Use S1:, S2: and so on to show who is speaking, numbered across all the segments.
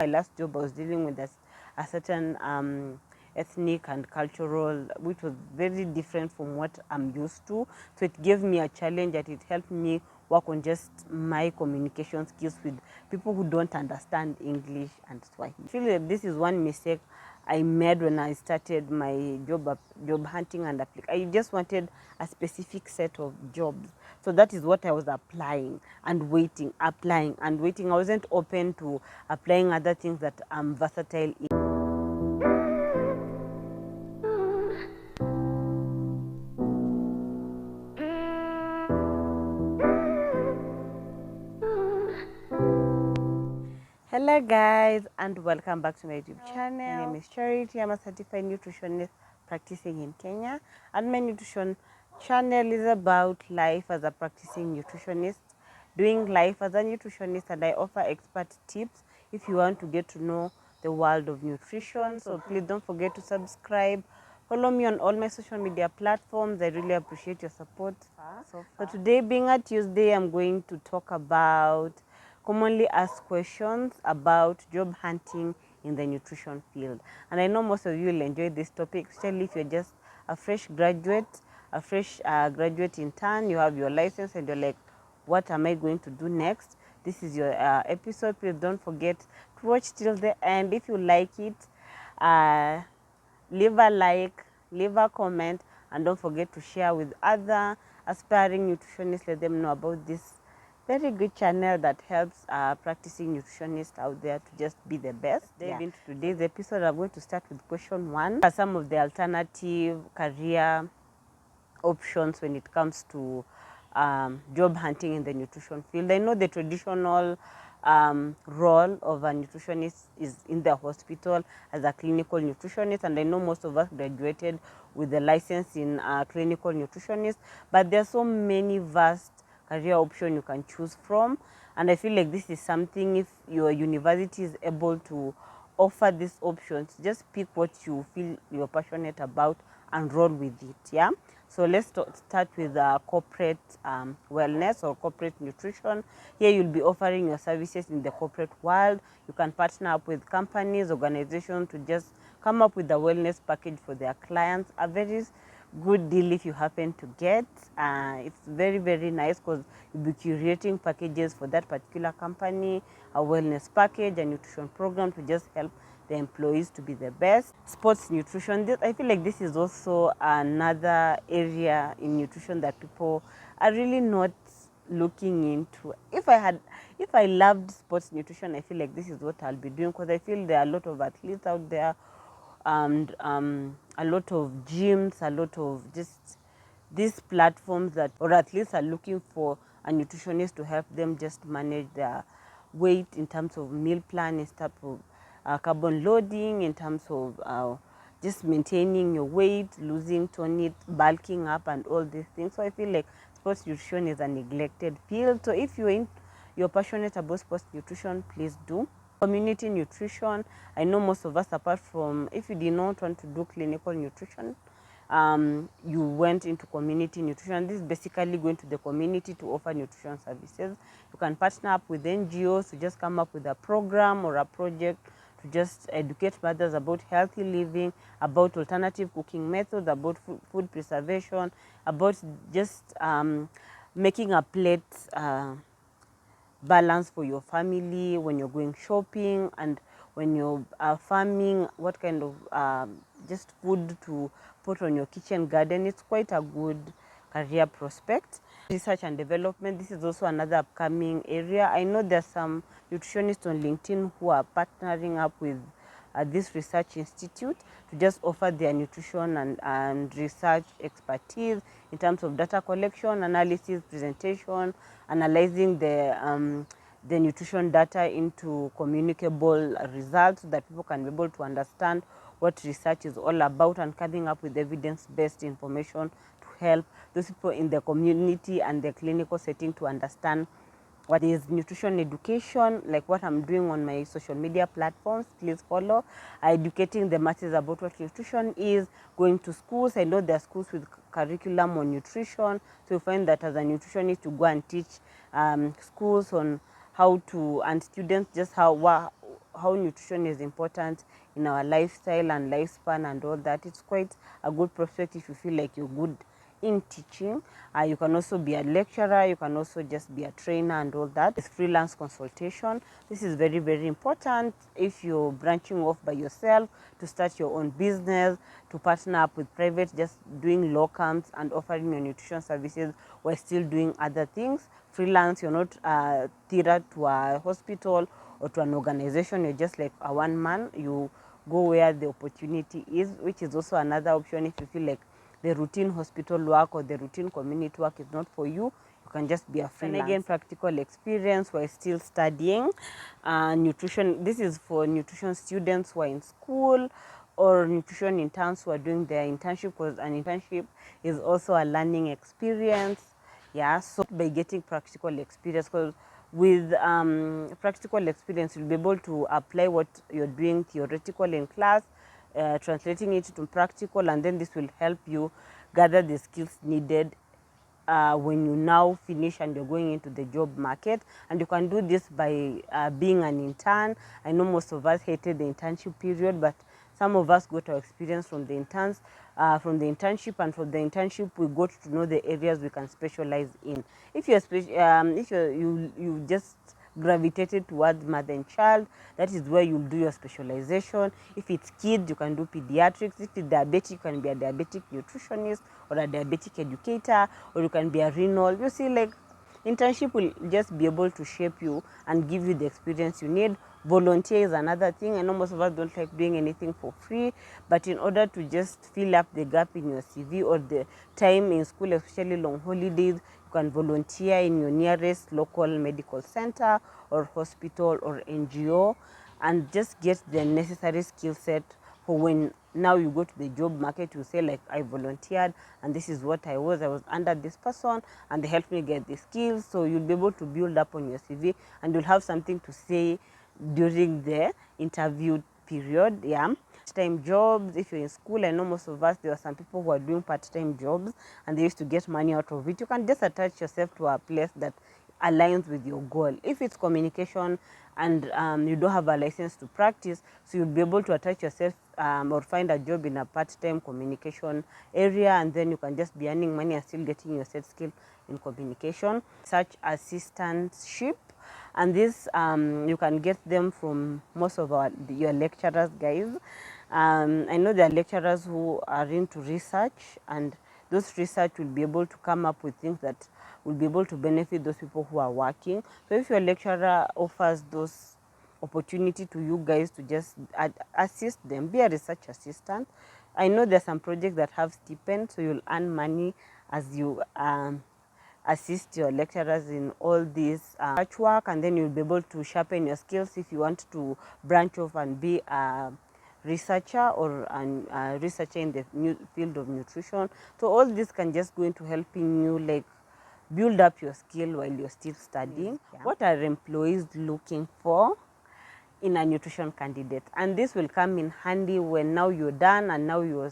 S1: My last job, I was dealing with a certain ethnic and cultural, which was very different from what I'm used to. So it gave me a challenge, that it helped me work on just my communication skills with people who don't understand English and Swahili. I feel that this is one mistake I made when I started my job hunting and I just wanted a specific set of jobs. So that is what I was applying and waiting, applying and waiting. I wasn't open to applying other things that I'm versatile in. Hello guys, and welcome back to my YouTube channel. My name is Charity. I'm a certified nutritionist practicing in Kenya, and my nutrition channel is about life as a practicing nutritionist, doing life as a nutritionist, and I offer expert tips if you want to get to know the world of nutrition. So please don't forget to subscribe. Follow me on all my social media platforms. I really appreciate your support. So today, being a Tuesday, I'm going to talk about commonly asked questions about job hunting in the nutrition field. And I know most of you will enjoy this topic, especially if you're just a fresh graduate, graduate intern, you have your license and you're like, what am I going to do next? This is your episode. Please don't forget to watch till the end. If you like it, leave a like, leave a comment, and don't forget to share with other aspiring nutritionists. Let them know about this very good channel that helps practicing nutritionists out there to just be the best. Into today's episode, I'm going to start with question 1. What are some of the alternative career options when it comes to job hunting in the nutrition field? I know the traditional role of a nutritionist is in the hospital as a clinical nutritionist, and I know most of us graduated with a license in clinical nutritionist, but there are so many vast career options you can choose from, and I feel like this is something, if your university is able to offer these options, just pick what you feel you're passionate about and roll with it. Yeah, so let's start with corporate wellness or corporate nutrition. Here you'll be offering your services in the corporate world. You can partner up with companies, organizations to just come up with a wellness package for their clients. A very good deal if you happen to get. It's very, very nice because you'll be curating packages for that particular company, a wellness package, a nutrition program to just help the employees to be the best. Sports nutrition, I feel like this is also another area in nutrition that people are really not looking into. If I loved sports nutrition, I feel like this is what I'll be doing, because I feel there are a lot of athletes out there and a lot of gyms, a lot of just these platforms that, or at least are looking for a nutritionist to help them just manage their weight in terms of meal plan, in terms of carbon loading, in terms of just maintaining your weight, losing, toning, bulking up, and all these things. So I feel like sports nutrition is a neglected field. So if you're passionate about sports nutrition, please do. Community nutrition, I know most of us, apart from if you did not want to do clinical nutrition, you went into community nutrition. This is basically going to the community to offer nutrition services. You can partner up with NGOs to just come up with a program or a project to just educate others about healthy living, about alternative cooking methods, about food preservation, about just making a plate balance for your family when you're going shopping, and when you're farming, what kind of just food to put on your kitchen garden. It's quite a good career prospect. Research and development, this is also another upcoming area. I know there's some nutritionists on LinkedIn who are partnering up with this research institute to just offer their nutrition and research expertise in terms of data collection, analysis, presentation, analyzing the nutrition data into communicable results so that people can be able to understand what research is all about, and coming up with evidence-based information to help those people in the community and the clinical setting to understand what is nutrition education, like what I'm doing on my social media platforms. Please follow. Educating the masses about what nutrition is, going to schools. I know there are schools with curriculum on nutrition, so you find that as a nutritionist to go and teach schools on how to, and students just how how nutrition is important in our lifestyle and lifespan and all that. It's quite a good prospect if you feel like you're good in teaching. You can also be a lecturer, you can also just be a trainer and all that. It's freelance consultation. This is very, very important if you're branching off by yourself to start your own business, to partner up with private, just doing locums and offering your nutrition services while still doing other things. Freelance, you're not tethered to a hospital or to an organization, you're just like a one man. You go where the opportunity is, which is also another option if you feel like the routine hospital work or the routine community work is not for you. You can just be a freelance. And again, practical experience while still studying. Nutrition, this is for nutrition students who are in school, or nutrition interns who are doing their internship, because an internship is also a learning experience. Yeah, so by getting practical experience, because with practical experience, you'll be able to apply what you're doing theoretical in class, translating it to practical, and then this will help you gather the skills needed when you now finish and you're going into the job market. And you can do this by being an intern. I know most of us hated the internship period, but some of us got our experience from the interns, from the internship, and from the internship we got to know the areas we can specialize in. If you just gravitated towards mother and child, that is where you'll do your specialization. If it's kids, you can do pediatrics. If it's diabetic, you can be a diabetic nutritionist or a diabetic educator, or you can be a renal. You see, like, internship will just be able to shape you and give you the experience you need. Volunteer is another thing. I know most of us don't like doing anything for free, but in order to just fill up the gap in your CV or the time in school, especially long holidays, you can volunteer in your nearest local medical center or hospital or NGO, and just get the necessary skill set for when now you go to the job market. You say, like, I volunteered and this is what I was under this person and they helped me get the skills. So you'll be able to build up on your CV and you'll have something to say during the interview period. Yeah, part-time jobs. If you're in school, I know most of us, there are some people who are doing part-time jobs and they used to get money out of it. You can just attach yourself to a place that aligns with your goal. If it's communication and you don't have a license to practice, so you'll be able to attach yourself or find a job in a part-time communication area, and then you can just be earning money and still getting your set skill in communication. Such assistantship, and this you can get them from most of your lecturers, guys. I know there are lecturers who are into research, and those research will be able to come up with things that will be able to benefit those people who are working. So if your lecturer offers those opportunity to you guys to just assist them, be a research assistant. I know there's some projects that have stipend, so you'll earn money as you assist your lecturers in all this research work, and then you'll be able to sharpen your skills if you want to branch off and be a researcher or a researcher in the new field of nutrition. So all this can just go into helping you, like, build up your skill while you're still studying. Yeah. What are employees looking for in a nutrition candidate? And this will come in handy when now you're done and now you're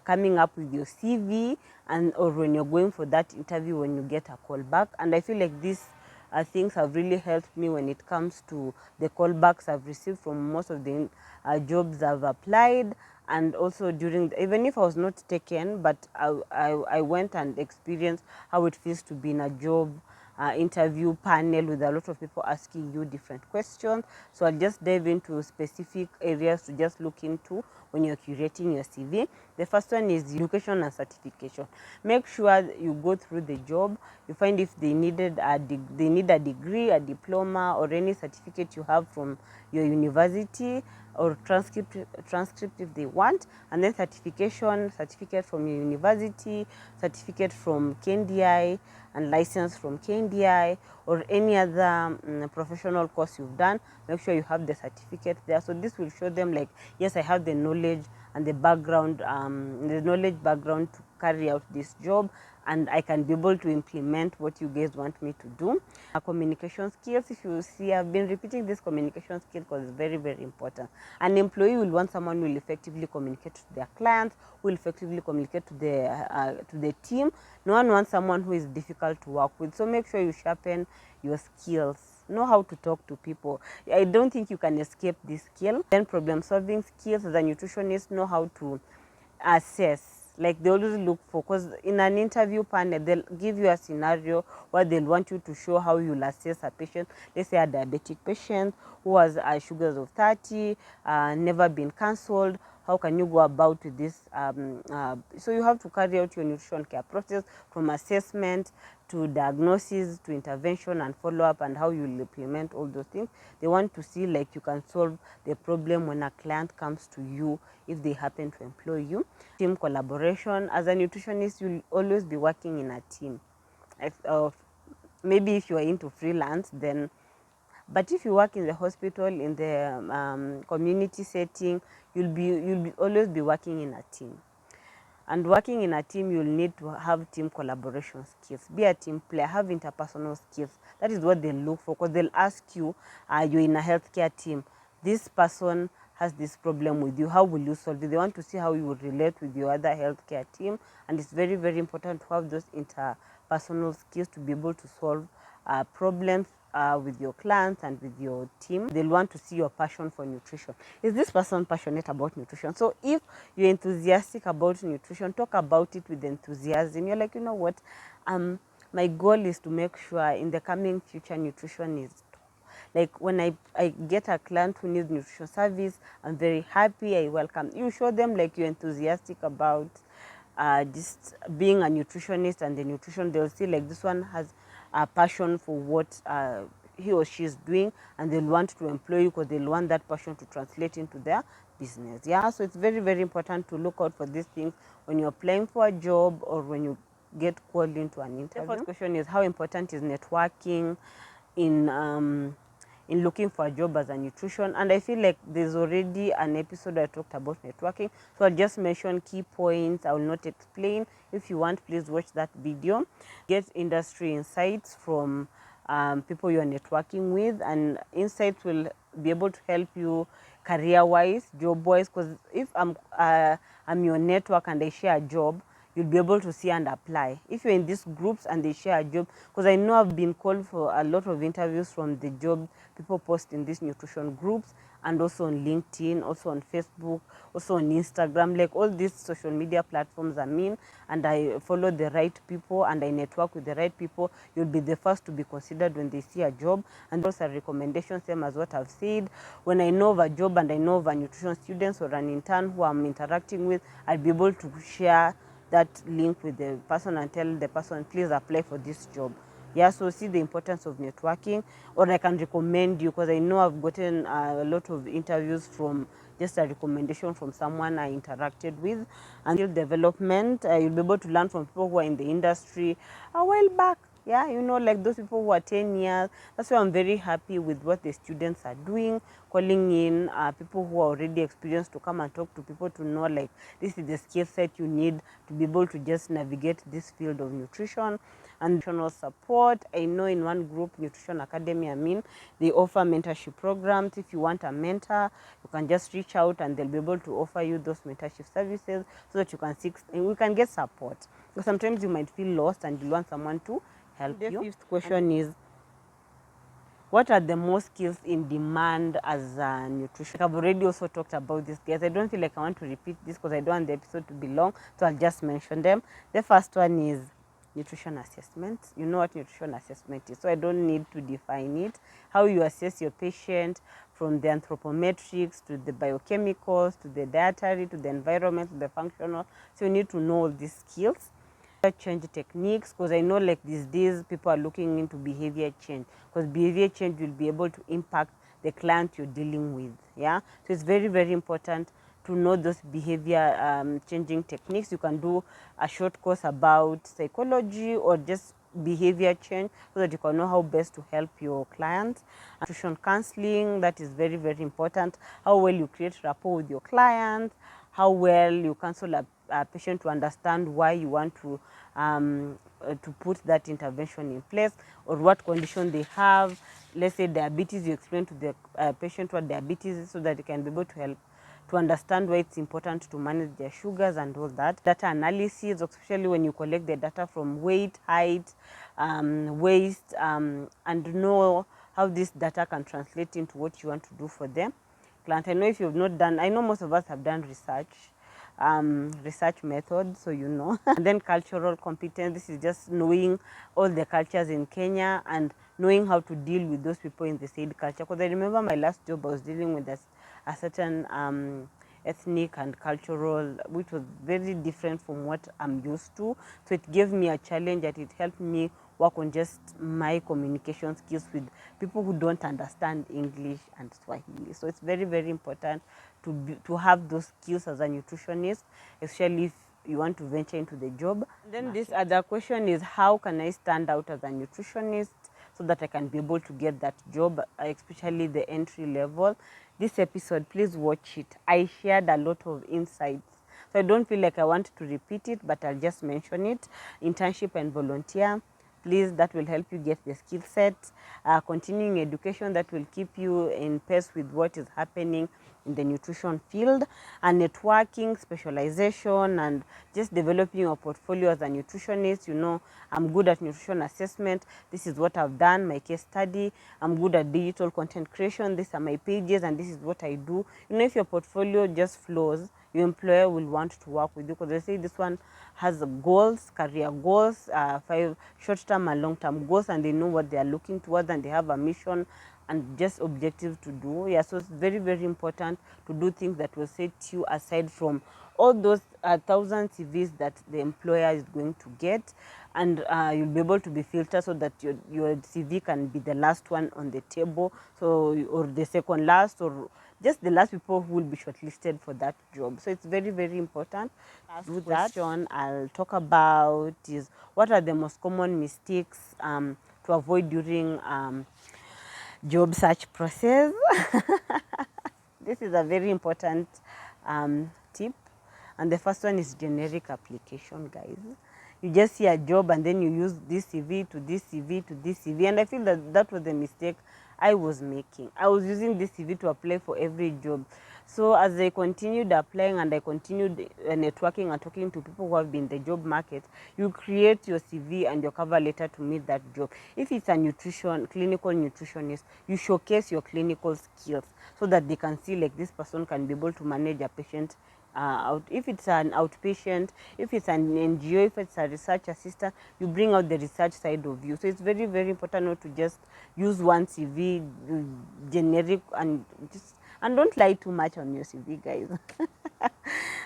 S1: coming up with your CV, and or when you're going for that interview, when you get a call back. And I feel like these things have really helped me when it comes to the callbacks I've received from most of the jobs I've applied. And also during, even if I was not taken, but I went and experienced how it feels to be in a job interview panel with a lot of people asking you different questions. So I'll just dive into specific areas to just look into when you're curating your CV. The first one is education and certification. Make sure you go through the job, you find if they need a degree, a diploma, or any certificate you have from your university, or transcript if they want, and then certificate from your university, certificate from KNDI, and license from KNDI, or any other professional course you've done. Make sure you have the certificate there. So this will show them, like, yes, I have the knowledge and the background, to carry out this job, and I can be able to implement what you guys want me to do. Communication skills, if you see, I've been repeating this communication skill because it's very, very important. An employee will want someone who will effectively communicate to their clients, who will effectively communicate to the team. No one wants someone who is difficult to work with. So make sure you sharpen your skills. know how to talk to people. I don't think you can escape this skill. Then problem solving skills as a nutritionist, know how to assess. Like they always look for, because in an interview panel, they'll give you a scenario where they'll want you to show how you'll assess a patient. Let's say a diabetic patient who has sugars of 30, never been cancelled. How can you go about with this? So you have to carry out your nutrition care process from assessment to diagnosis to intervention and follow-up, and how you will implement all those things. They want to see like you can solve the problem when a client comes to you if they happen to employ you. Team collaboration. As a nutritionist, you'll always be working in a team. Maybe if you are into freelance, then, but if you work in the hospital, in the community setting, you'll always be working in a team. And working in a team, you'll need to have team collaboration skills. Be a team player, have interpersonal skills. That is what they look for, because they'll ask you, you're in a healthcare team. This person has this problem with you. How will you solve it? They want to see how you would relate with your other healthcare team. And it's very, very important to have those interpersonal skills to be able to solve problems with your clients and with your team. They'll want to see your passion for nutrition. Is this person passionate about nutrition? So if you're enthusiastic about nutrition, talk about it with enthusiasm. You're like, you know what, my goal is to make sure in the coming future nutrition is top. Like when I get a client who needs nutrition service, I'm very happy, I welcome. You show them like you're enthusiastic about just being a nutritionist and the nutrition. They'll see like this one has a passion for what he or she is doing, and they'll want to employ you because they'll want that passion to translate into their business. Yeah, so it's very, very important to look out for these things when you're applying for a job or when you get called into an interview. The first question is, how important is networking in looking for a job as a nutrition? And I feel like there's already an episode I talked about networking, so I'll just mention key points. I will not explain. If you want, please watch that video. Get industry insights from people you are networking with, and insights will be able to help you career-wise, job-wise, because if I'm your network and I share a job, you'll be able to see and apply. If you're in these groups and they share a job, because I know I've been called for a lot of interviews from the job people post in these nutrition groups, and also on LinkedIn, also on Facebook, also on Instagram, like all these social media platforms I'm in, and I follow the right people and I network with the right people, you'll be the first to be considered when they see a job. And those are recommendations, same as what I've said. When I know of a job and I know of a nutrition students or an intern who I'm interacting with, I'll be able to share that link with the person and tell the person, please apply for this job. Yeah, so see the importance of networking. Or I can recommend you, because I know I've gotten a lot of interviews from just a recommendation from someone I interacted with. And skill development, you'll be able to learn from people who are in the industry a while back. Yeah, you know, like those people who are 10 years. That's why I'm very happy with what the students are doing, calling in people who are already experienced to come and talk to people to know like this is the skill set you need to be able to just navigate this field of nutrition. And nutritional support, I know in one group, Nutrition Academy, they offer mentorship programs. If you want a mentor, you can just reach out and they'll be able to offer you those mentorship services so that you can we can get support. Because sometimes you might feel lost and you want someone to help you. The fifth question is, what are the most skills in demand as a nutrition? I've already also talked about this, guys. I don't feel like I want to repeat this because I don't want the episode to be long, so I'll just mention them. The first one is nutrition assessment. You know what nutrition assessment is, so I don't need to define it. How you assess your patient, from the anthropometrics to the biochemicals to the dietary to the environment to the functional. So you need to know all these skills. Change techniques, because I know like these days people are looking into behavior change, because behavior change will be able to impact the client you're dealing with. Yeah, so it's very, very important to know those behavior changing techniques. You can do a short course about psychology or just behavior change so that you can know how best to help your clients. Nutrition counseling, that is very, very important. How well you create rapport with your clients, how well you counsel a patient to understand why you want to put that intervention in place, or what condition they have. Let's say diabetes, you explain to the patient what diabetes is so that they can be able to help to understand why it's important to manage their sugars and all that. Data analysis, especially when you collect the data from weight, height, waist, and know how this data can translate into what you want to do for them. Client, I know if you've not done, I know most of us have done research methods, so you know. And then cultural competence, this is just knowing all the cultures in Kenya and knowing how to deal with those people in the said culture. Because I remember my last job, I was dealing with a certain ethnic and cultural, which was very different from what I'm used to. So it gave me a challenge that it helped me work on just my communication skills with people who don't understand English and Swahili. So it's very, very important to have those skills as a nutritionist, especially if you want to venture into the job. And then this other question is, how can I stand out as a nutritionist so that I can be able to get that job, especially the entry level? This episode, please watch it. I shared a lot of insights. So I don't feel like I want to repeat it, but I'll just mention it. Internship and volunteer. Please, that will help you get the skill set. Continuing education that will keep you in pace with what is happening in the nutrition field, and networking, specialization, and just developing your portfolio as a nutritionist. You know, I'm good at nutrition assessment. This is what I've done, my case study. I'm good at digital content creation. These are my pages, and this is what I do. You know, if your portfolio just flows, your employer will want to work with you, because they say this one has goals, career goals, 5 short-term and long-term goals, and they know what they are looking towards, and they have a mission and just objective to do. Yeah, so it's very, very important to do things that will set you aside from all those 1,000 CVs that the employer is going to get, and you'll be able to be filtered so that your CV can be the last one on the table, so, or the second last, or just the last people who will be shortlisted for that job. So it's very, very important. Last question I'll talk about is, what are the most common mistakes to avoid during job search process? This is a very important tip. And the first one is generic application, guys. You just see a job and then you use this CV to this CV to this CV. And I feel that that was the mistake I was making. I was using this CV to apply for every job. So as I continued applying and I continued networking and talking to people who have been in the job market, you create your CV and your cover letter to meet that job. If it's a clinical nutritionist, you showcase your clinical skills so that they can see like this person can be able to manage a patient if it's an outpatient, if it's an NGO, if it's a research assistant, you bring out the research side of you. So it's very, very important not to just use one CV, generic, and don't lie too much on your CV, guys.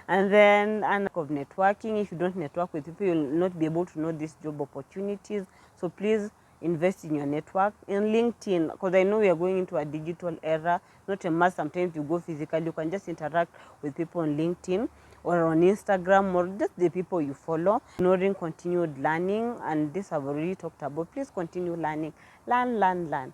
S1: And then, and of networking, if you don't network with people, you'll not be able to know these job opportunities. So please invest in your network. In LinkedIn, because I know we are going into a digital era, not a must. Sometimes you go physically, you can just interact with people on LinkedIn or on Instagram, or just the people you follow. Ignoring continued learning, and this I've already talked about. Please continue learning. Learn.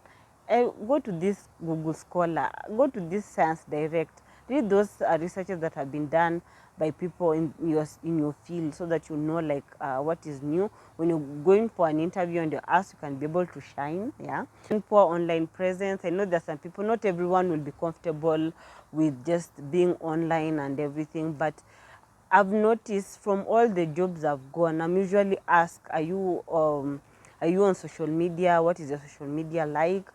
S1: Go to this Google Scholar, go to this Science Direct, read those researches that have been done by people in your field, so that you know like what is new. When you're going for an interview and you're asked, you can be able to shine. Yeah. And poor online presence. I know there's some people, not everyone will be comfortable with just being online and everything, but I've noticed from all the jobs I've gone, I'm usually asked, are you on social media? What is your social media like?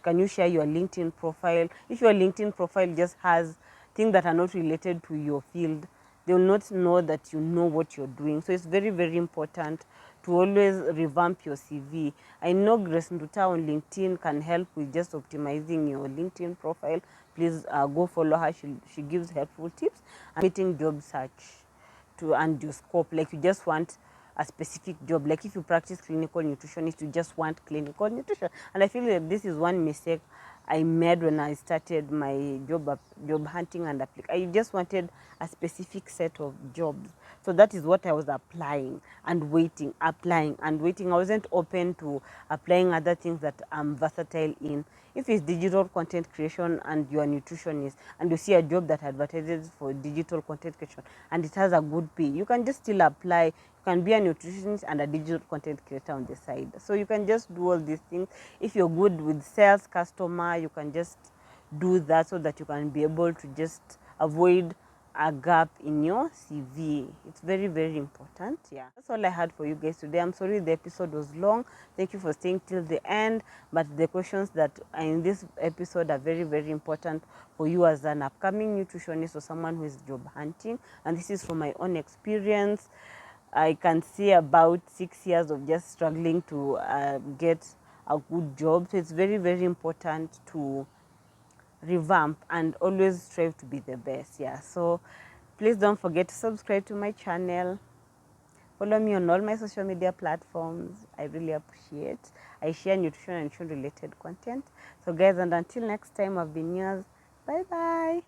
S1: Can you share your LinkedIn profile? If your LinkedIn profile just has things that are not related to your field, they will not know that you know what you're doing. So it's very, very important to always revamp your CV. I know Grace Nduta on LinkedIn can help with just optimizing your LinkedIn profile. Please go follow her. She gives helpful tips. And meeting job search and your scope. Like you just want a specific job. Like if you practice clinical nutritionist, you just want clinical nutrition. And I feel like this is one mistake I made when I started my job hunting and I just wanted a specific set of jobs. So that is what I was applying and waiting. I wasn't open to applying other things that I'm versatile in. If it's digital content creation and you're a nutritionist and you see a job that advertises for digital content creation and it has a good pay, you can just still apply. You can be a nutritionist and a digital content creator on the side. So you can just do all these things. If you're good with sales, customer, you can just do that so that you can be able to just avoid a gap in your CV. It's very, very important. Yeah, that's all I had for you guys today. I'm sorry the episode was long. Thank you for staying till the end. But the questions that are in this episode are very, very important for you as an upcoming nutritionist or someone who is job hunting. And this is from my own experience. I can see about 6 years of just struggling to get a good job. So it's very, very important to revamp and always strive to be the best. Yeah, so please don't forget to subscribe to my channel. Follow me on all my social media platforms. I really appreciate. I share nutrition and nutrition related content. So guys, and until next time, I've been yours. Bye bye.